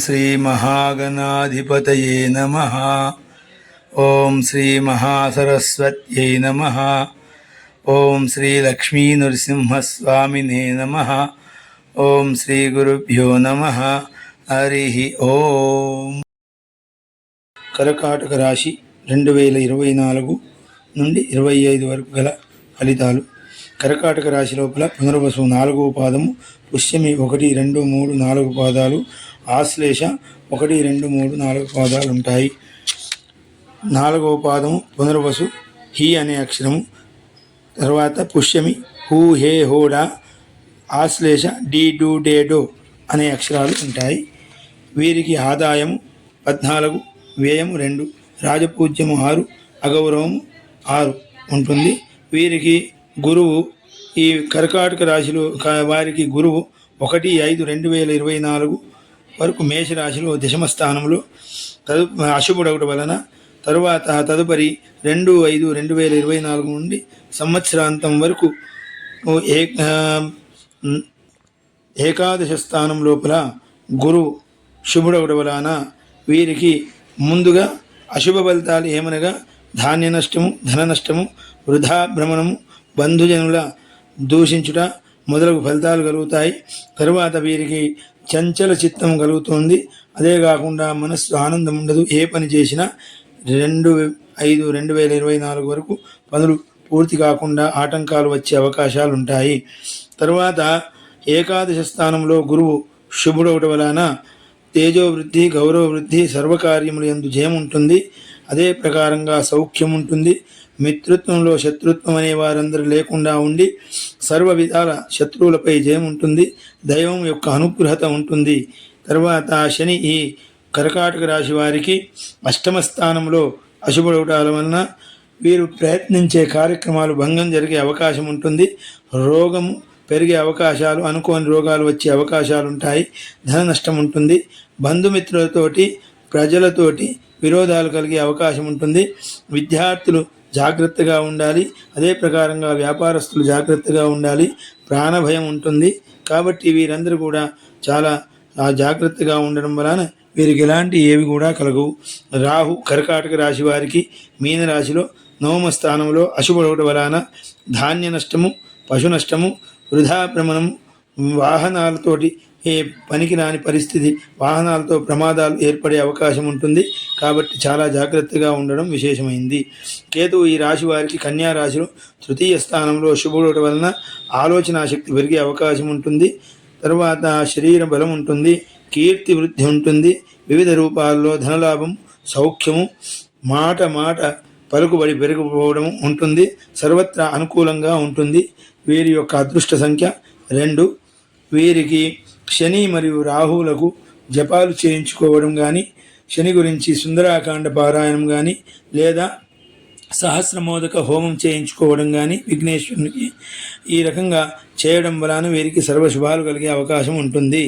శ్రీ మహాగణాధిపతయే నమః. ఓం శ్రీ మహాసరస్వత్యై నమః. ఓం శ్రీ లక్ష్మీ నృసింహస్వామినే నమః. ఓం శ్రీ గురుభ్యో నమః. హరి ఓం. కర్కాటక రాశి 2024 నుండి 25 వరకు గల ఫలితాలు. కర్కాటక రాశి లోపల పునర్వసు 4వ పాదము, పుష్యమి 1, 2, 3, 4 పాదాలు, ఆశ్లేష 1, 2, 3, 4 పాదాలు ఉంటాయి. 4వ పాదము పునర్వసు హి అనే అక్షరము, తర్వాత పుష్యమి హూ హే హోడా, ఆశ్లేష డి డు డే డో అనే అక్షరాలు ఉంటాయి. వీరికి ఆదాయము 14, వ్యయము 2, రాజపూజ్యము 6, అగౌరవము 6 ఉంటుంది. వీరికి గురువు, ఈ కర్కాటక రాశిలో వారికి గురువు 1/5/2024 వరకు మేషరాశిలో దశమ స్థానంలో అశుభుడవడం వలన తరువాత తదుపరి 2/5/2024 నుండి సంవత్సరాంతం వరకు ఏకాదశ స్థానం లోపల గురువు శుభుడవడం వలన వీరికి ముందుగా అశుభ ఫలితాలు ఏమనగా ధాన్య నష్టము, ధన నష్టము, వృధా భ్రమణము, బంధుజనుల దూషించుట మొదలగు ఫలితాలు కలుగుతాయి. తరువాత వీరికి చంచల చిత్తం కలుగుతుంది. అదే కాకుండా మనస్సు ఆనందం ఉండదు. ఏ పని చేసినా 2/5/2024 వరకు పనులు పూర్తి కాకుండా ఆటంకాలు వచ్చే అవకాశాలు ఉంటాయి. తరువాత ఏకాదశ స్థానంలో గురువు శుభుడవడం వలన తేజోవృద్ధి, గౌరవ వృద్ధి, సర్వకార్యములు యందు జయం ఉంటుంది. అదే ప్రకారంగా సౌఖ్యం ఉంటుంది. మిత్రుత్వంలో శత్రుత్వం అనే వారందరూ లేకుండా ఉండి సర్వ విధాల శత్రువులపై జయం ఉంటుంది. దైవం యొక్క అనుగ్రహత ఉంటుంది. తర్వాత శని ఈ కర్కాటక రాశి వారికి అష్టమ స్థానంలో అశుభుడవటాల వలన వీరు ప్రయత్నించే కార్యక్రమాలు భంగం జరిగే అవకాశం ఉంటుంది. రోగము పెరిగే అవకాశాలు, అనుకోని రోగాలు వచ్చే అవకాశాలు ఉంటాయి. ధన నష్టం ఉంటుంది. బంధుమిత్రులతోటి, ప్రజలతోటి విరోధాలు కలిగే అవకాశం ఉంటుంది. విద్యార్థులు జాగ్రత్తగా ఉండాలి. అదే ప్రకారంగా వ్యాపారస్తులు జాగ్రత్తగా ఉండాలి. ప్రాణభయం ఉంటుంది. కాబట్టి వీరందరూ కూడా చాలా జాగ్రత్తగా ఉండడం వలన వీరికి ఎలాంటి ఏవి కూడా కలగవు. రాహు కర్కాటక రాశి వారికి మీనరాశిలో 9వ స్థానంలో అశుభుడవడం వలన ధాన్య నష్టము, పశు నష్టము, వృధా భ్రమణము, వాహనాలతోటి పనికి రాని పరిస్థితి, వాహనాలతో ప్రమాదాలు ఏర్పడే అవకాశం ఉంటుంది. కాబట్టి చాలా జాగ్రత్తగా ఉండడం విశేషమైంది. కేతువు ఈ రాశి వారికి కన్యా రాశిలో 3వ స్థానంలో శుభుడవడం వలన ఆలోచన శక్తి పెరిగే అవకాశం ఉంటుంది. తర్వాత శరీర బలం ఉంటుంది. కీర్తి వృద్ధి ఉంటుంది. వివిధ రూపాల్లో ధనలాభం, సౌఖ్యము, మాట పలుకుబడి పెరిగిపోవడం ఉంటుంది. సర్వత్రా అనుకూలంగా ఉంటుంది. వీరి యొక్క అదృష్ట సంఖ్య 2. వీరికి శని మరియు రాహువులకు జపాలు చేయించుకోవడం కానీ, శని గురించి సుందరాకాండ పారాయణం కానీ, లేదా సహస్రమోదక హోమం చేయించుకోవడం కానీ విఘ్నేశ్వరునికి ఈ రకంగా చేయడం వలన వీరికి సర్వశుభాలు కలిగే అవకాశం ఉంటుంది.